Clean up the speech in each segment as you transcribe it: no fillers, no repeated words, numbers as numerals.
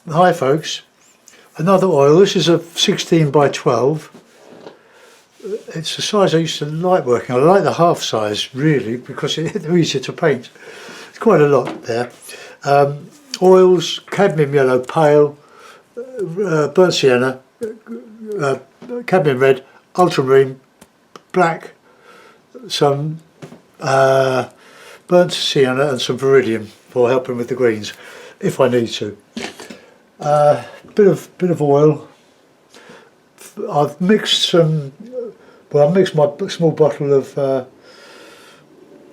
Hi folks, another oil. This is a 16 by 12. It's the size I used to like working on. I like the half size really because they're easier to paint. It's quite a lot there. Oils, cadmium yellow pale, burnt sienna, cadmium red, ultramarine, black, some burnt sienna and some viridium for helping with the greens if I need to. Bit of oil. I've mixed some. Well, I've mixed my small bottle of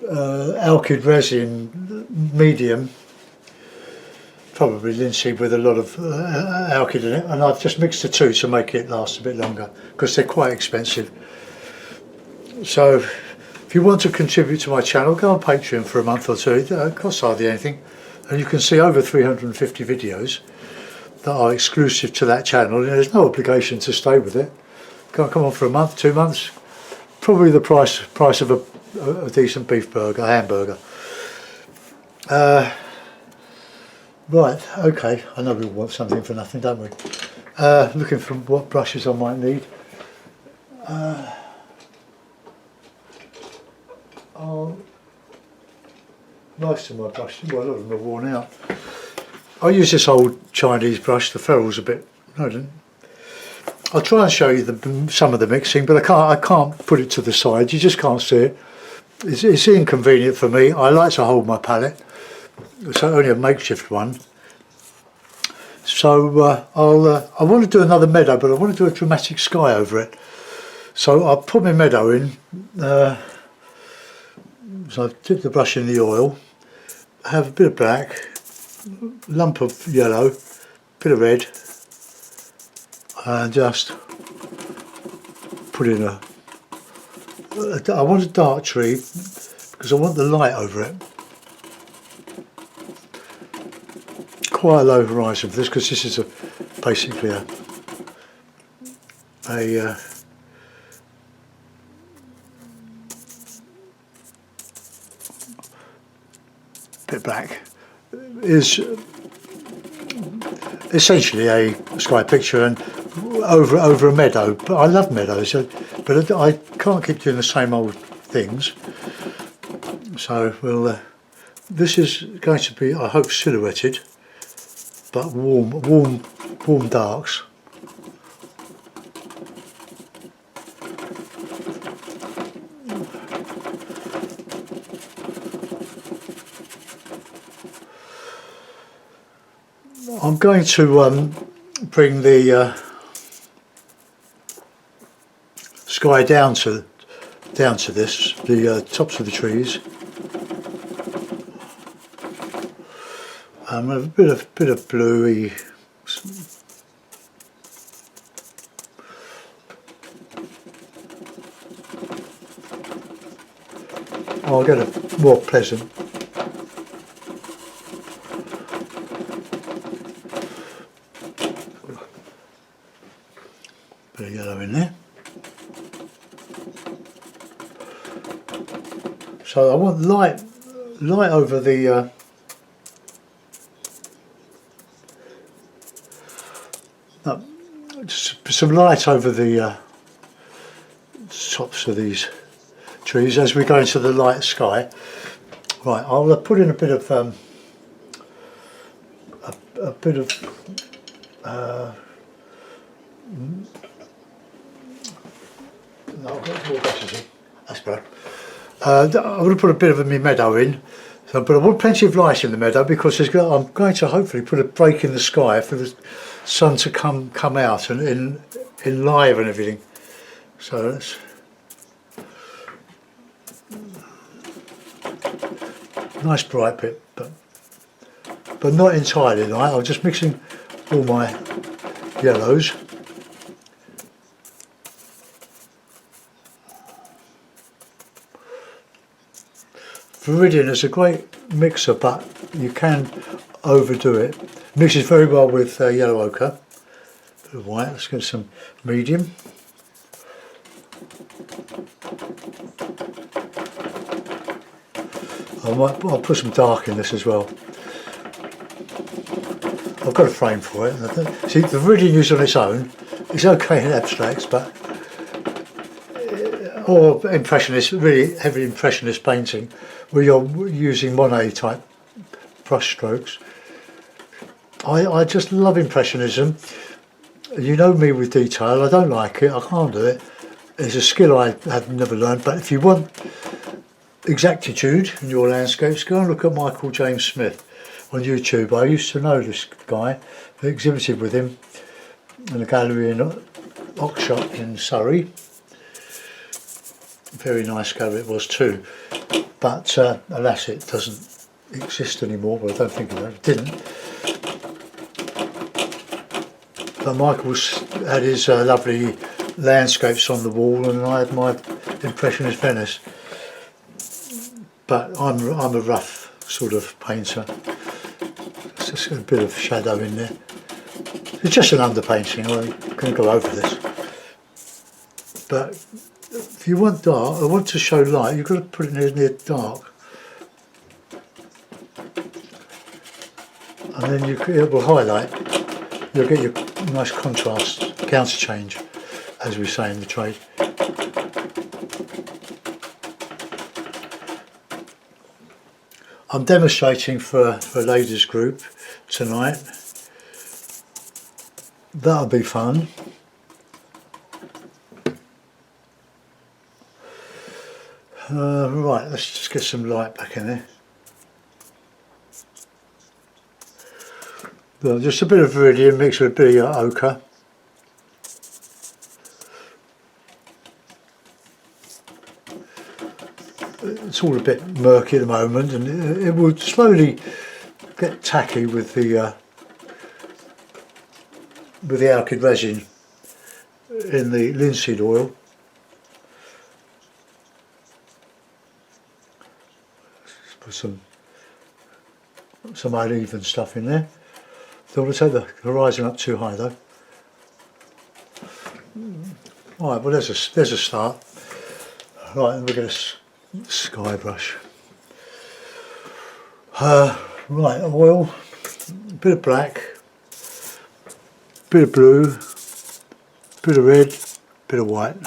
alkyd resin, medium, probably linseed with a lot of alkyd in it, and I've just mixed the two to make it last a bit longer because they're quite expensive. So, if you want to contribute to my channel, go on Patreon for a month or two. It costs hardly anything, and you can see over 350 videos that are exclusive to that channel, and there's no obligation to stay with it. Come on for a month, 2 months, probably the price of a decent beef burger, hamburger. Right, okay, I know we want something for nothing, don't we? Looking for what brushes I might need. Most of my brushes, well, a lot of them are worn out. I use this old Chinese brush. The ferrule's a bit. No, I didn't. I'll try and show you some of the mixing, but I can't put it to the side. You just can't see it. It's inconvenient for me. I like to hold my palette. It's only a makeshift one. So I want to do another meadow, but I want to do a dramatic sky over it. So I'll put my meadow in. So I dip the brush in the oil. Have a bit of black. Lump of yellow, bit of red, and just put in I want a dark tree because I want the light over it. Quite a low horizon for this because this is basically a bit black. Is essentially a sky picture and over a meadow. But I love meadows, but I can't keep doing the same old things. So this is going to be, I hope, silhouetted, but warm darks. I'm going to bring the sky down to this, the tops of the trees. A bit of bluey. I'll get a more pleasant. Bit of yellow in there. So I want light over the some light over the tops of these trees as we go into the light sky. Right, I'll put in a bit of no, I've got more brushes in. That's better. I'm going to put a bit of my meadow in, but I want plenty of light in the meadow because I'm going to hopefully put a break in the sky for the sun to come out and enliven everything. So that's nice bright bit, but not entirely light. I'm just mixing all my yellows. Viridian is a great mixer, but you can overdo it. Mixes very well with yellow ochre. Bit of white. Let's get some medium. I'll put some dark in this as well. I've got a frame for it. See, the reading is on its own. It's okay in abstracts, but or impressionist, really heavy impressionist painting, where you're using Monet type brush strokes. I just love impressionism. You know me with detail. I don't like it. I can't do it. It's a skill I have never learned. But if you want exactitude in your landscapes, go and look at Michael James Smith on YouTube. I used to know this guy. I exhibited with him in a gallery in Oxshott in Surrey. Very nice gallery it was too. But alas, it doesn't exist anymore. Well, I don't think it didn't. But Michael's had his lovely landscapes on the wall, and I had my Impressionist Venice. But I'm a rough sort of painter. It's just a bit of shadow in there. It's just an underpainting. I'm going to go over this. But if you want dark, I want to show light. You've got to put it near dark, and then it will highlight. You'll get your nice contrast, counter change, as we say in the trade. I'm demonstrating for a ladies group tonight. That'll be fun. Right, let's just get some light back in there. Well, just a bit of viridian mixed with a bit of ochre. It's all a bit murky at the moment, and it will slowly get tacky with the alkyd resin in the linseed oil. Let's put some uneven stuff in there. Don't want to take the horizon up too high though. Right, well there's a start. Right, and we're going to sky brush. Right, oil, a bit of black, bit of blue, bit of red, bit of white.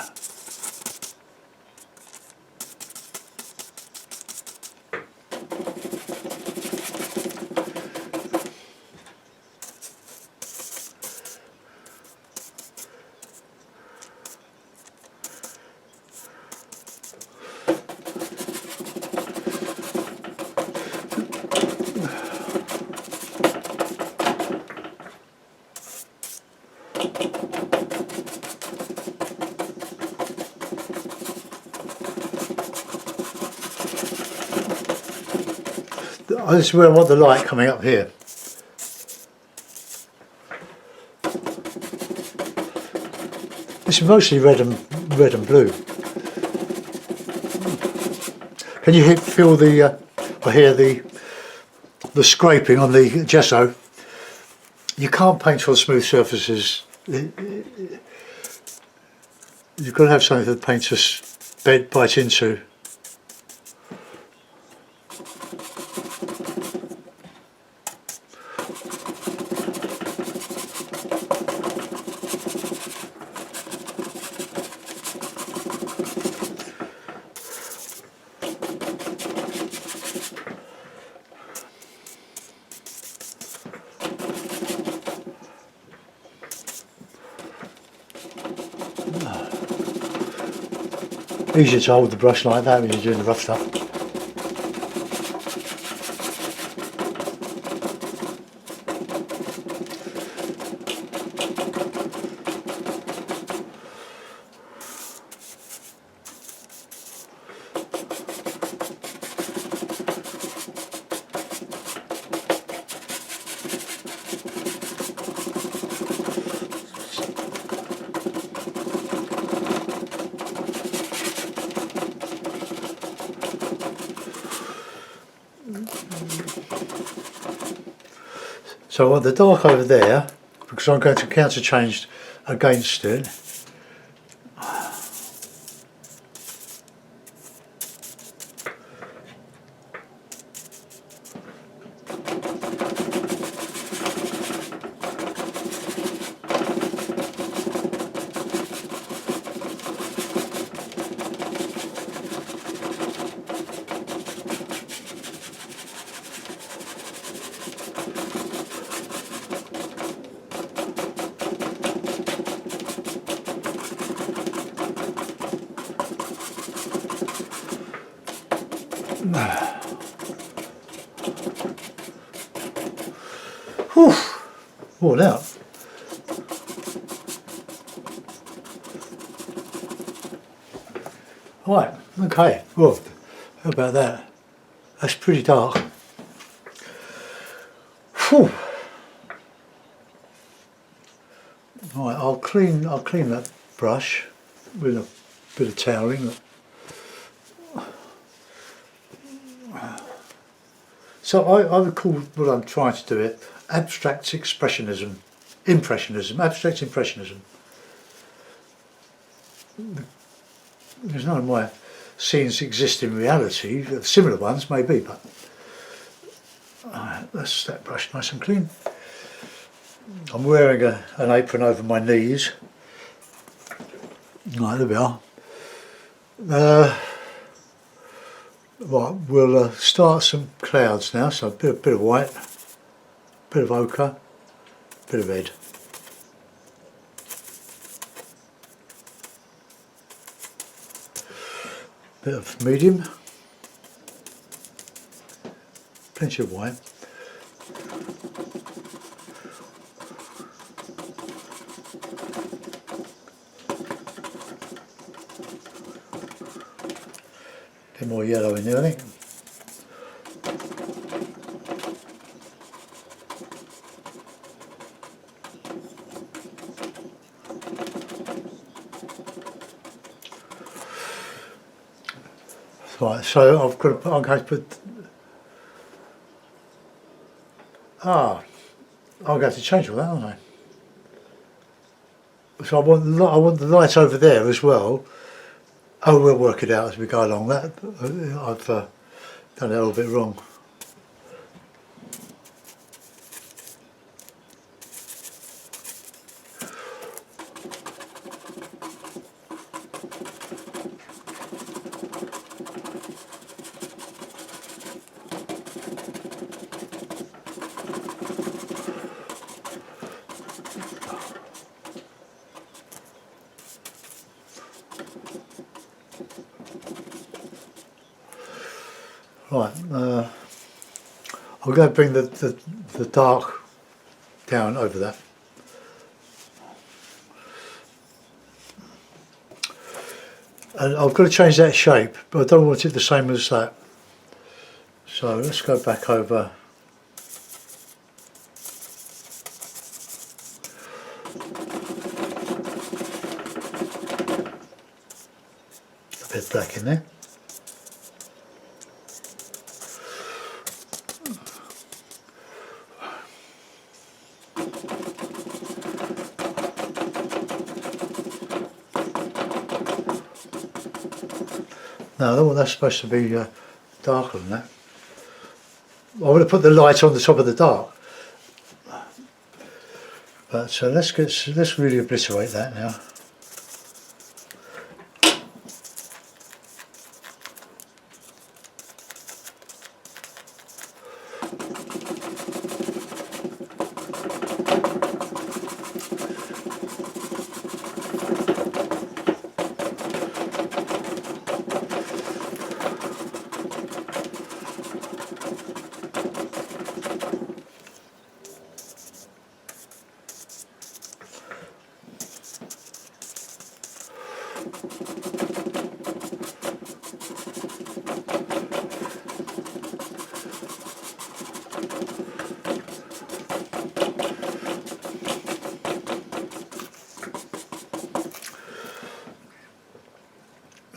This is where I want the light coming up here. It's mostly red and blue. Can you feel the or hear the scraping on the gesso? You can't paint on smooth surfaces. You've got to have something that the painters bite into. Easier to hold the brush like that when you're doing the rough stuff. So I want the dark over there, because I'm going to counter change against it. Whew, worn out. Right, okay, well, how about that? That's pretty dark. Whew. Right, I'll clean that brush with a bit of toweling. So I would call what I'm trying to do it abstract impressionism. Abstract impressionism. There's none of my scenes exist in reality, similar ones maybe, but that's that brush nice and clean. I'm wearing an apron over my knees. Right, there we are. Right, we'll start some clouds now, so a bit of white, bit of ochre, bit of red. Bit of medium, plenty of white. A bit more yellow in there, I think. Right, so I'm going to put. I'm going to change all that, aren't I? So I want the light over there as well. Oh, we'll work it out as we go along. That I've done it a little bit wrong. Right, I'm going to bring the dark down over that. And I've got to change that shape, but I don't want it the same as that. So let's go back over. A bit of black in there. No, that's supposed to be darker than that. I want to put the light on the top of the dark. But let's really obliterate that now.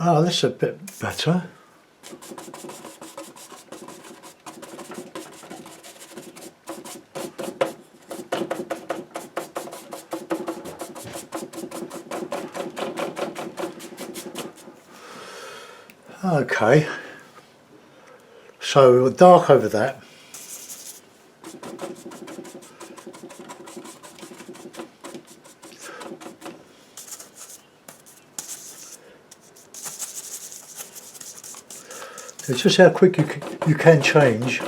Oh, this is a bit better. Okay, so dark over that. It's just how quick you can change.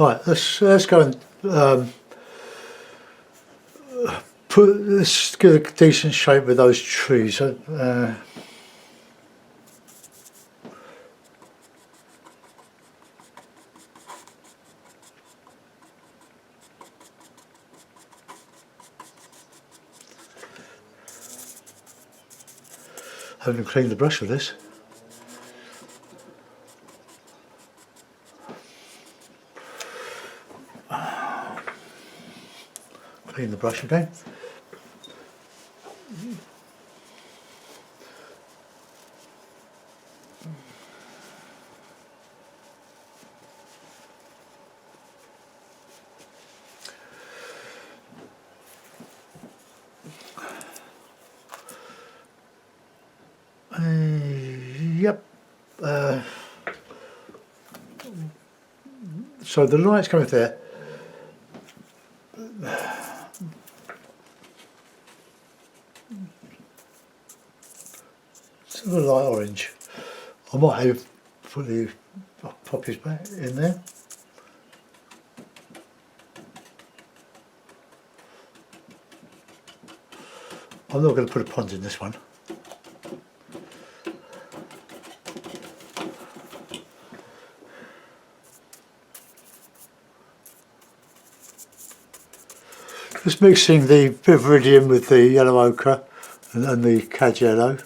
Right, let's go and let's get a decent shape with those trees. Haven't cleaned the brush for this. Clean the brush again. Yep. So the light's coming there. It's a light orange. I might have put the poppies back in there. I'm not going to put a pond in this one. Just mixing the bit of iridium with the yellow ochre and the cad yellow.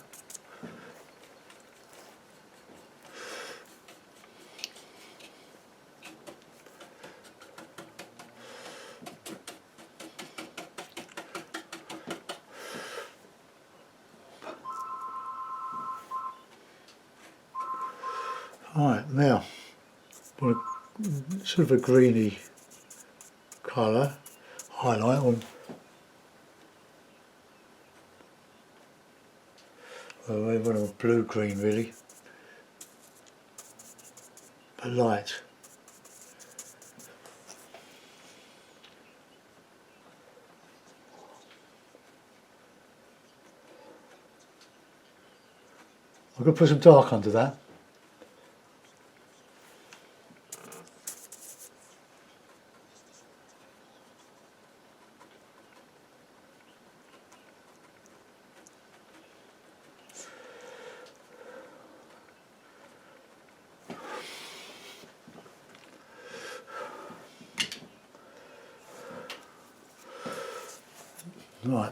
Right, now, want a sort of a greeny colour, highlight on. Well, I want a blue-green really, but light. I'm going to put some dark under that. Right,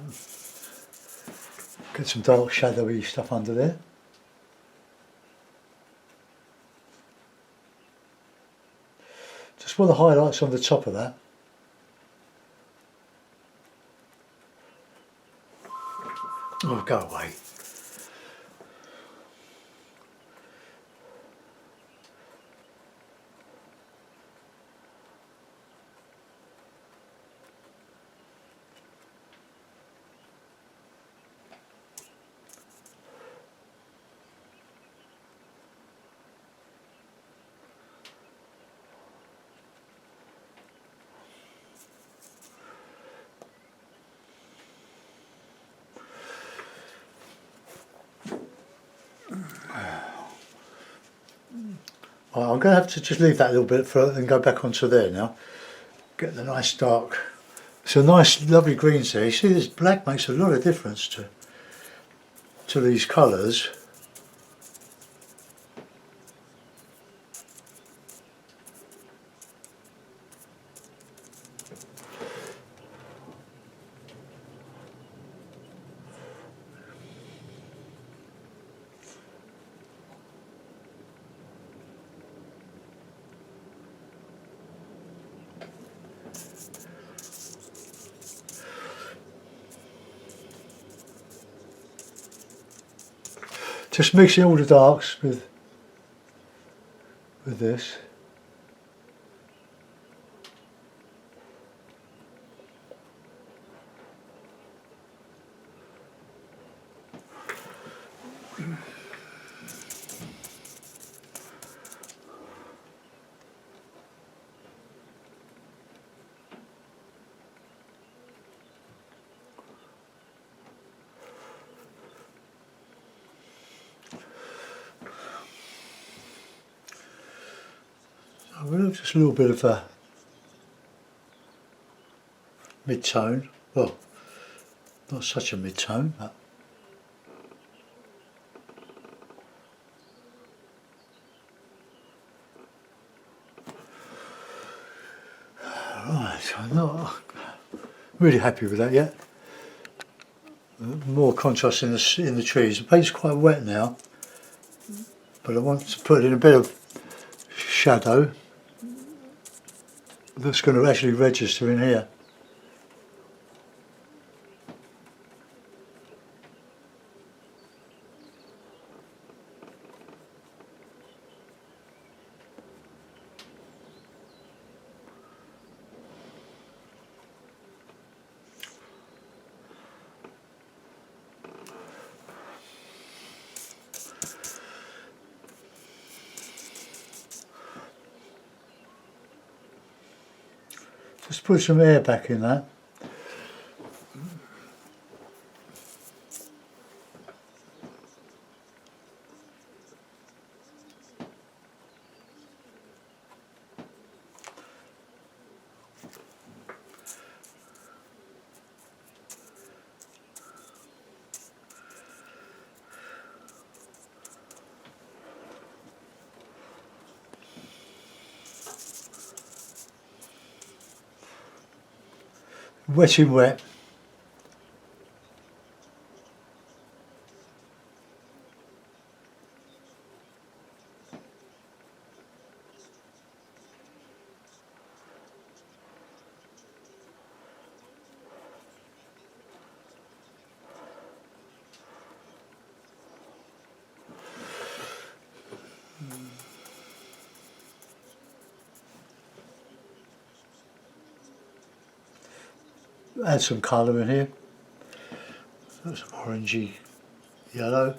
get some dark shadowy stuff under there. Just want the highlights on the top of that. Oh, go away. Right, I'm going to have to just leave that a little bit further and go back onto there now. Get the nice dark. It's a nice lovely green there. You see this black makes a lot of difference to these colours. Just mixing all the darks with this. Just a little bit of mid-tone. Well, not such a mid-tone, but right, I'm not really happy with that yet. More contrast in the trees. The paint's quite wet now, but I want to put in a bit of shadow that's going to actually register in here. Just put some air back in that. Wet in wet. Add some colour in here. That's orangey yellow.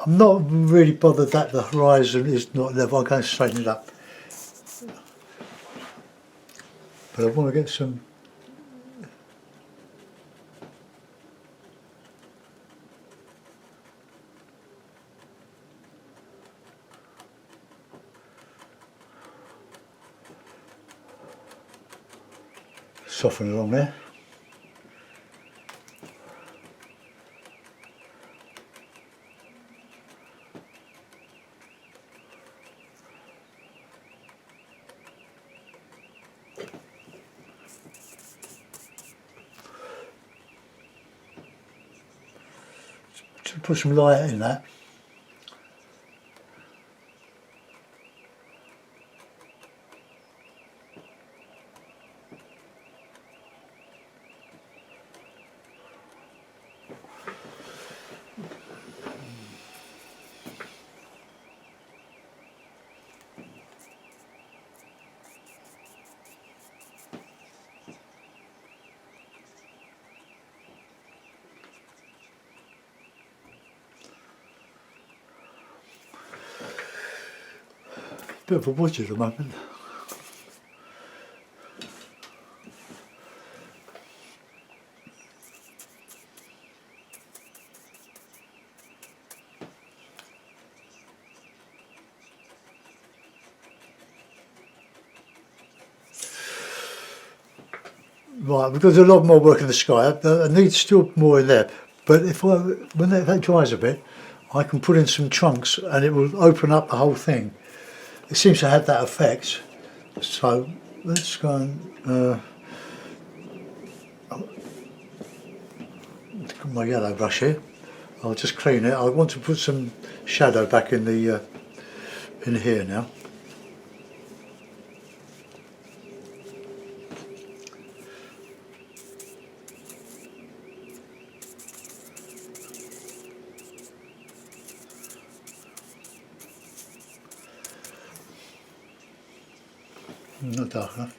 I'm not really bothered that the horizon is not level. I'm going to straighten it up, but I want to get some soften along there. To put some light in that. Bit of a woods at the moment. Right, we've got a lot more work in the sky. I need still more in there, but when that dries a bit, I can put in some trunks and it will open up the whole thing. It seems to have that effect. So let's go and got my yellow brush here. I'll just clean it. I want to put some shadow back in the in here now. Not dark enough.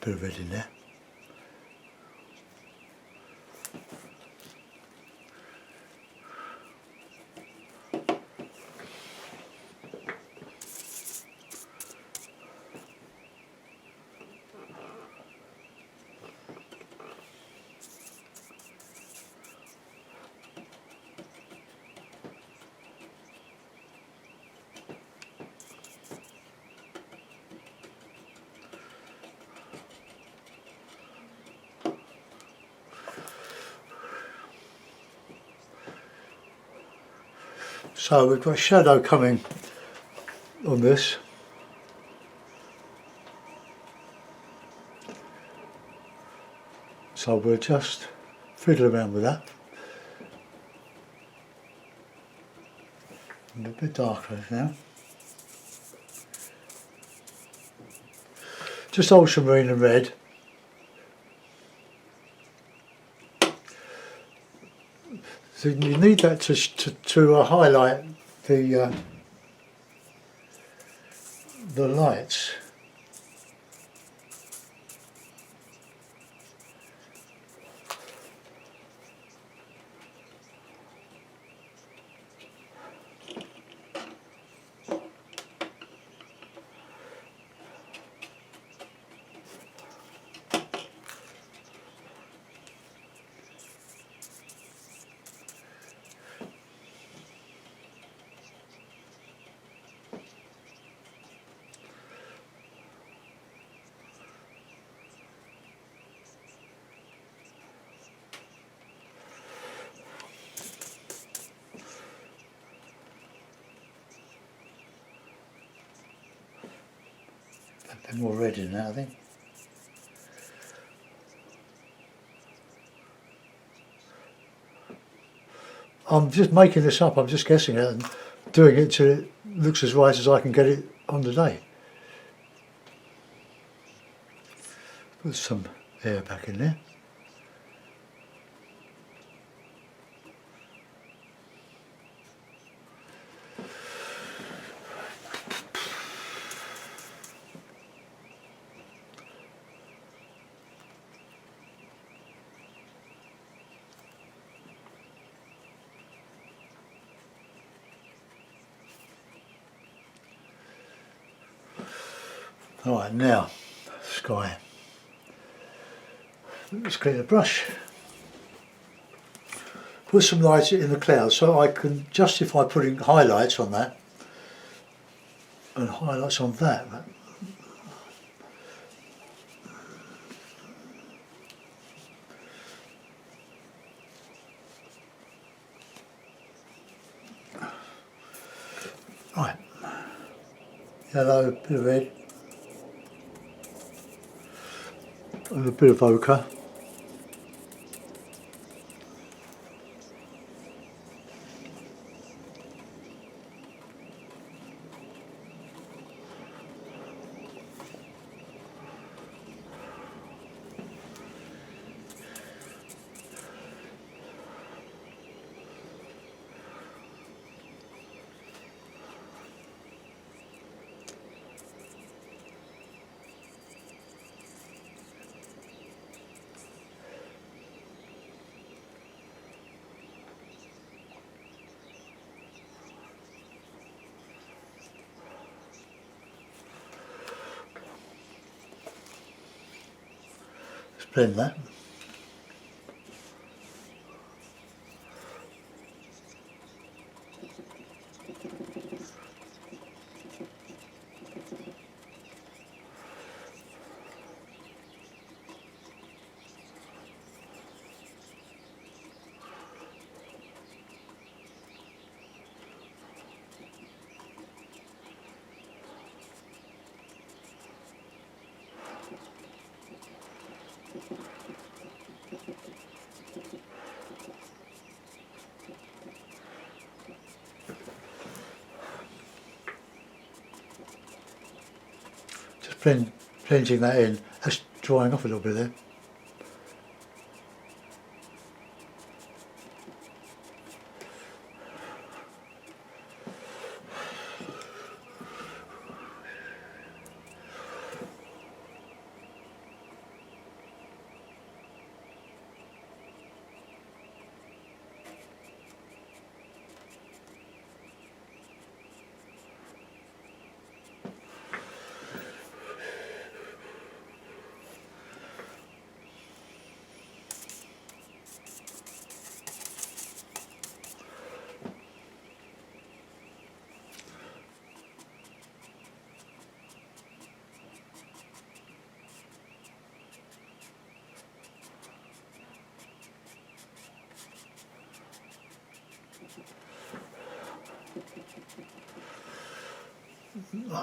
bit of red in there. So we've got a shadow coming on this. So we'll just fiddle around with that. And a bit darker now. Just ultramarine and red. So you need that to highlight the lights. A bit more red in that, I think. I'm just making this up, I'm just guessing it and doing it till it looks as right as I can get it on the day. Put some air back in there. Alright, now, sky. Let's clean the brush. Put some light in the clouds so I can justify putting highlights on that and highlights on that. Right, yellow, bit of red. And a bit of ochre. Blend that. Just blending that in. That's drying off a little bit there.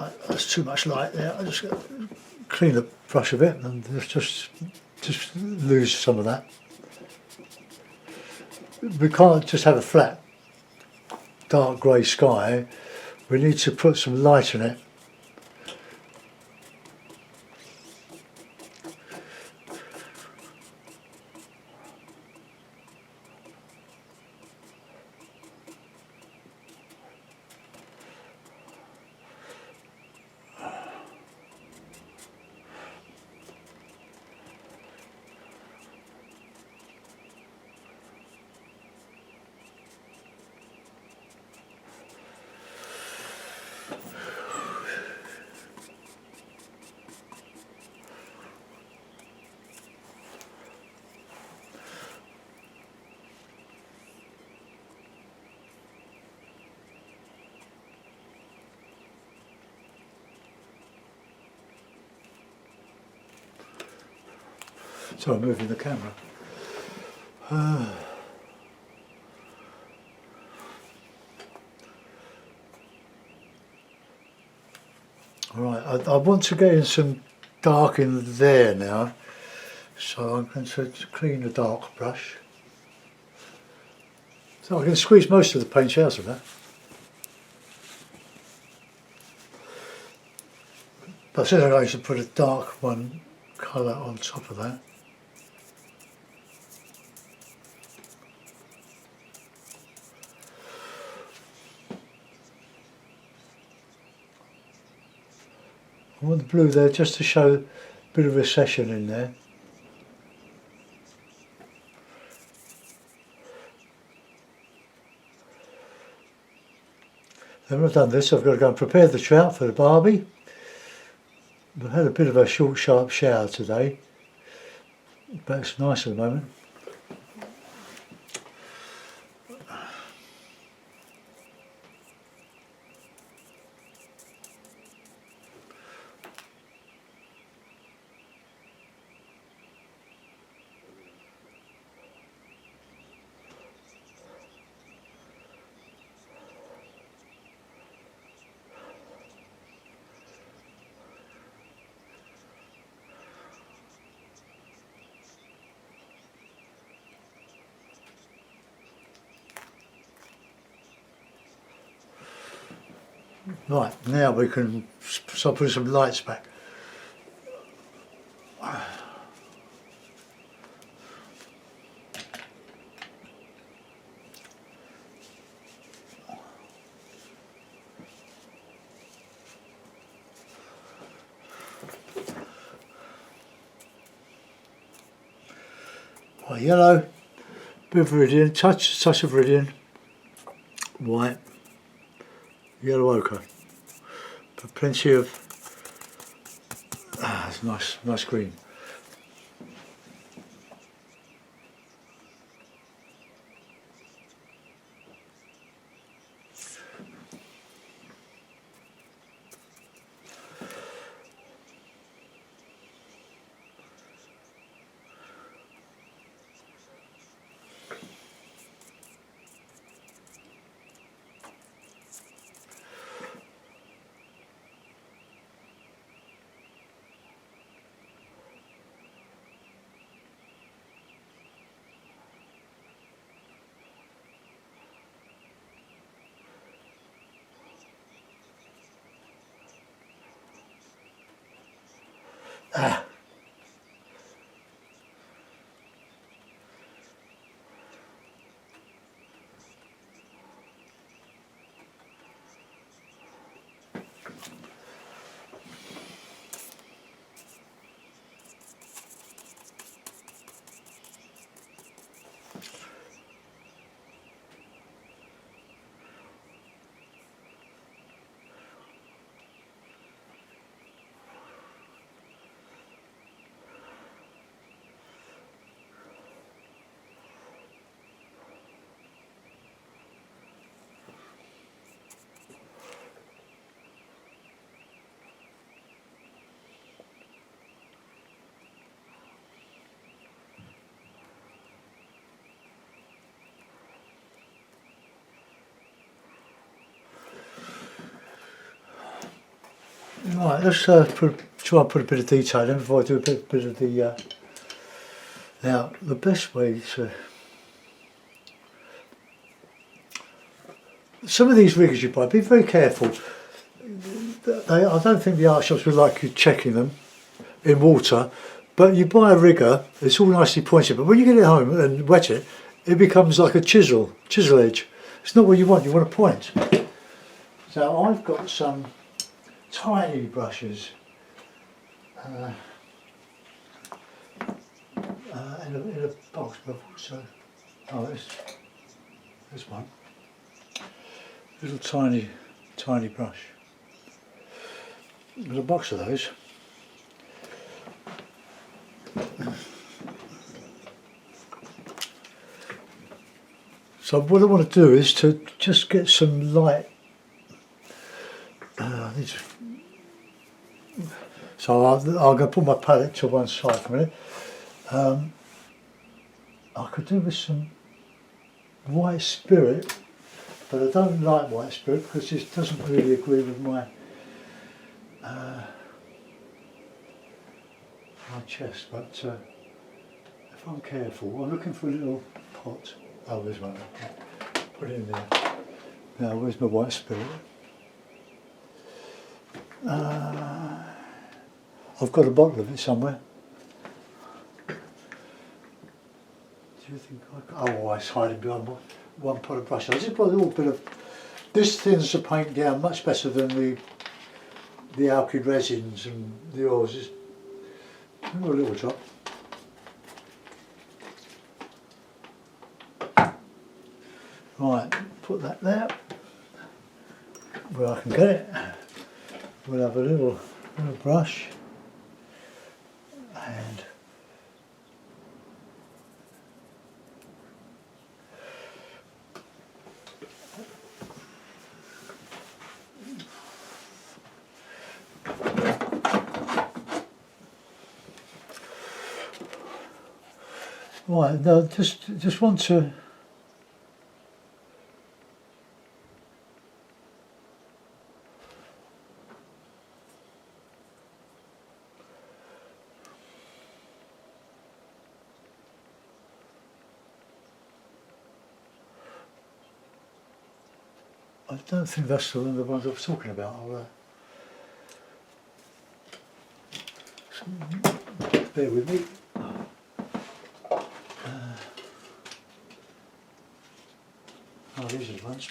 Right, that's too much light there. I just clean the brush a bit and just lose some of that. We can't just have a flat dark grey sky. We need to put some light in it. So I'm moving the camera. Alright, I want to get in some dark in there now, so I'm going to clean the dark brush. So I can squeeze most of the paint out of that. But then I'm going to put a dark one colour on top of that. I want the blue there just to show a bit of recession in there. Then when I've done this, I've got to go and prepare the trout for the barbie. I've had a bit of a short, sharp shower today, but it's nice at the moment. Right, now we can start putting some lights back. Yellow, bit of viridian, touch of viridian, white, yellow ochre. But plenty of it's nice green. Ah. Right, let's try and put a bit of detail in before I do a bit of the. Now, the best way to. Some of these riggers you buy, be very careful. I don't think the art shops would like you checking them in water, but you buy a rigger, it's all nicely pointed, but when you get it home and wet it, it becomes like a chisel edge. It's not what you want a point. So I've got some tiny brushes in a box, but also, there's one. Little tiny brush. Got a box of those. So what I want to do is to just get some light. So I'm going to put my palette to one side for a minute. I could do with some white spirit, but I don't like white spirit because it doesn't really agree with my my chest. But if I'm careful, I'm looking for a little pot. Oh, there's one. Put it in there. Now, where's my white spirit? I've got a bottle of it somewhere. Do you think it's hiding behind one pot of brush? I just put a little bit of. This thins the paint down much better than the alkyd resins and the oils. Just a little drop. Right, put that there where I can get it. We'll have a little brush and right, now just want to I don't think that's the ones I was talking about. Bear with me. These are the ones.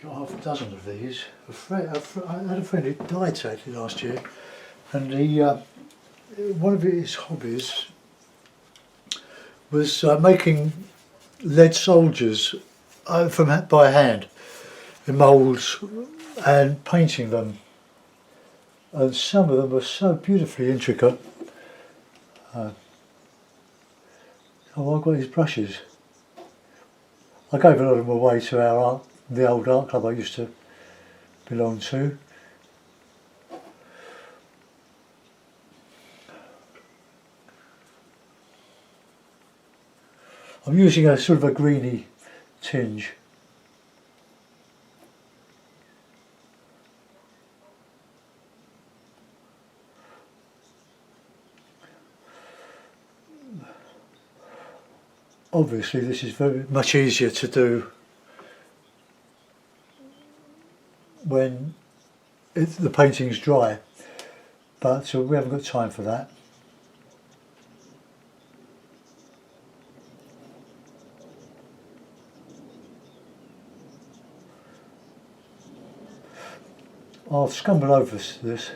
Got half a dozen of these. I had a friend who died sadly last year, and one of his hobbies was making lead soldiers by hand in moulds and painting them, and some of them were so beautifully intricate. I've got his brushes. I gave a lot of them away to the old art club I used to belong to. I'm using a sort of a greeny tinge. Obviously this is very much easier to do when the painting's dry, but we haven't got time for that. I'll scumble over this.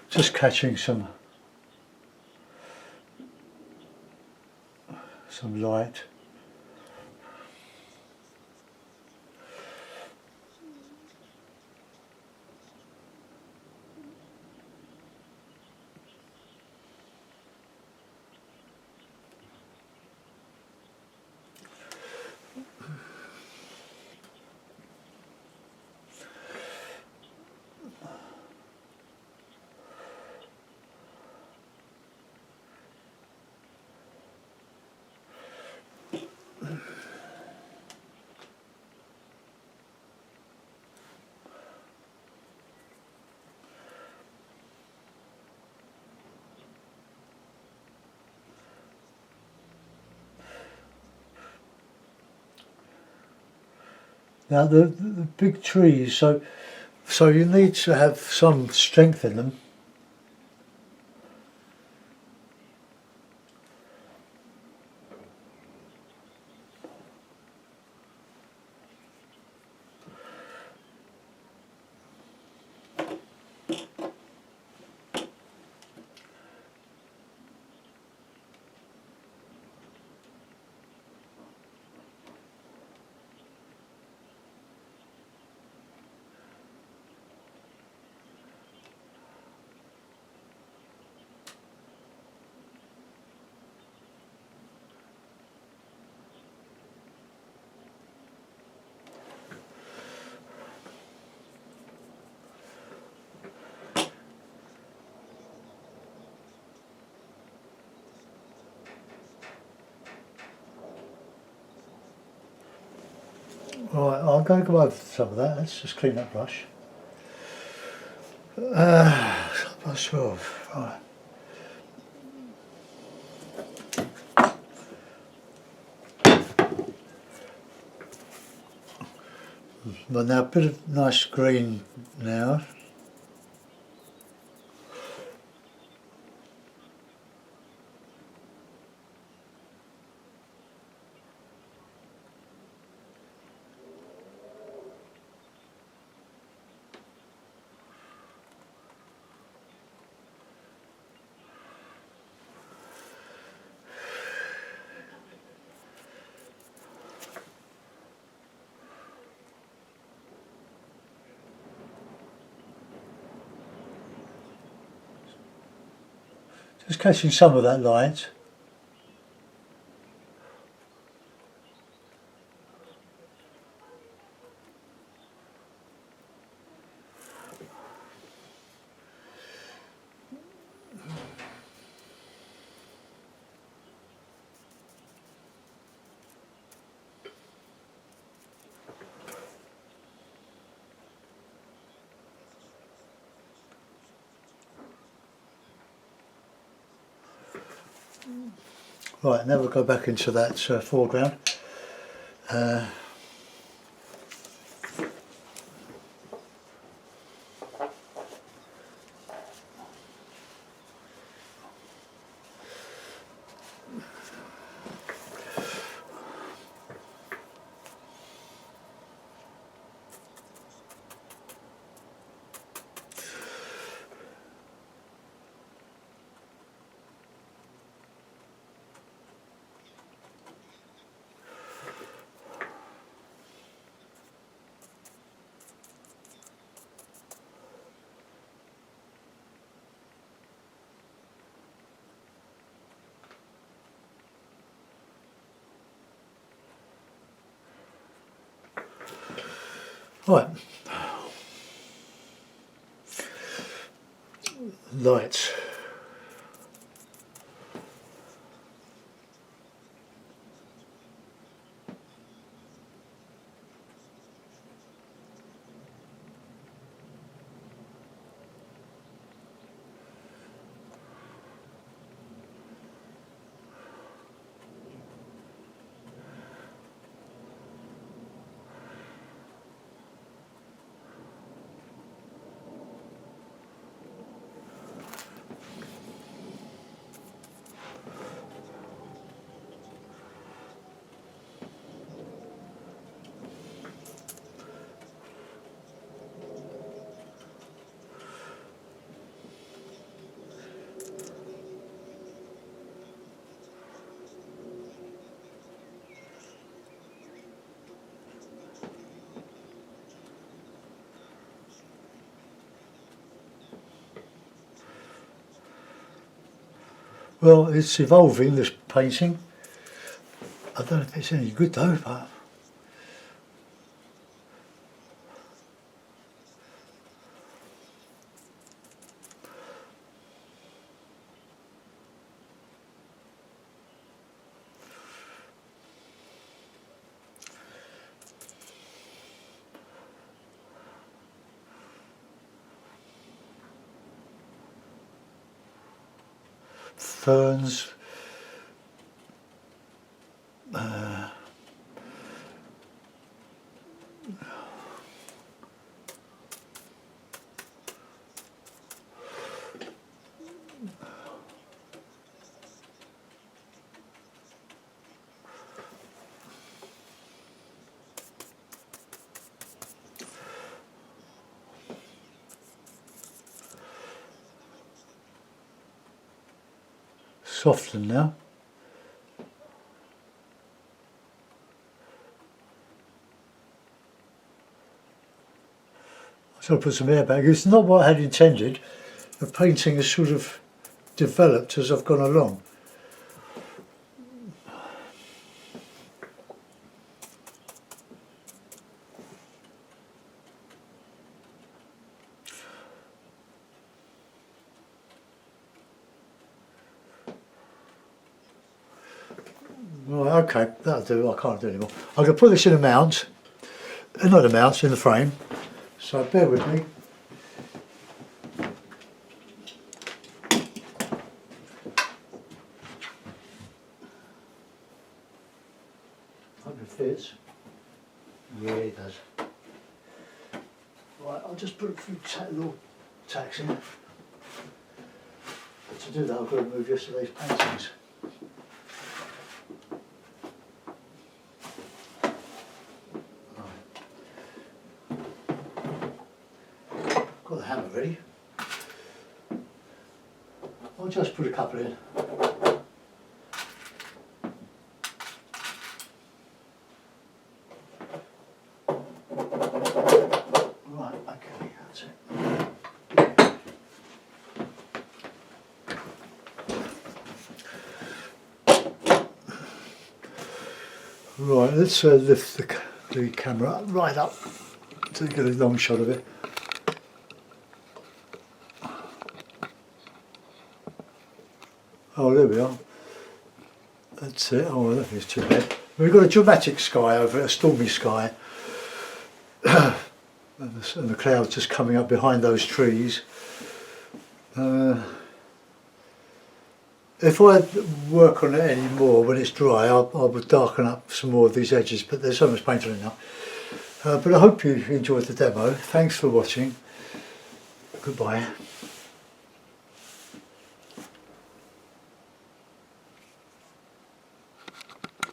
Just catching some light. Now the big trees, so you need to have some strength in them. Right, I'm going to go over some of that. Let's just clean that brush. Brush 12. Right. But now a bit of nice green now. Just catching some of that light. Right, now we'll go back into that foreground. Right, lights. Well, it's evolving, this painting. I don't know if it's any good though, but ferns. Soften now. So I put some air back. It's not what I had intended. The painting has sort of developed as I've gone along. Right, okay, that'll do. I can't do anymore. I'm going to put this in a mount. Not a mount, in the frame. So bear with me. Hope it fits. Yeah, it does. Right, I'll just put a few little tacks in. But to do that, I've got to move yesterday's paintings. Got the hammer ready. I'll just put a couple in. Right, okay, that's it. Right, let's lift the camera up, right up to get a long shot of it. Oh, there we are. That's it. Oh, that is too bad. We've got a dramatic sky over it, a stormy sky. and the clouds just coming up behind those trees. If I work on it any more when it's dry, I would darken up some more of these edges, but there's so much paint on it now. But I hope you enjoyed the demo. Thanks for watching. Goodbye.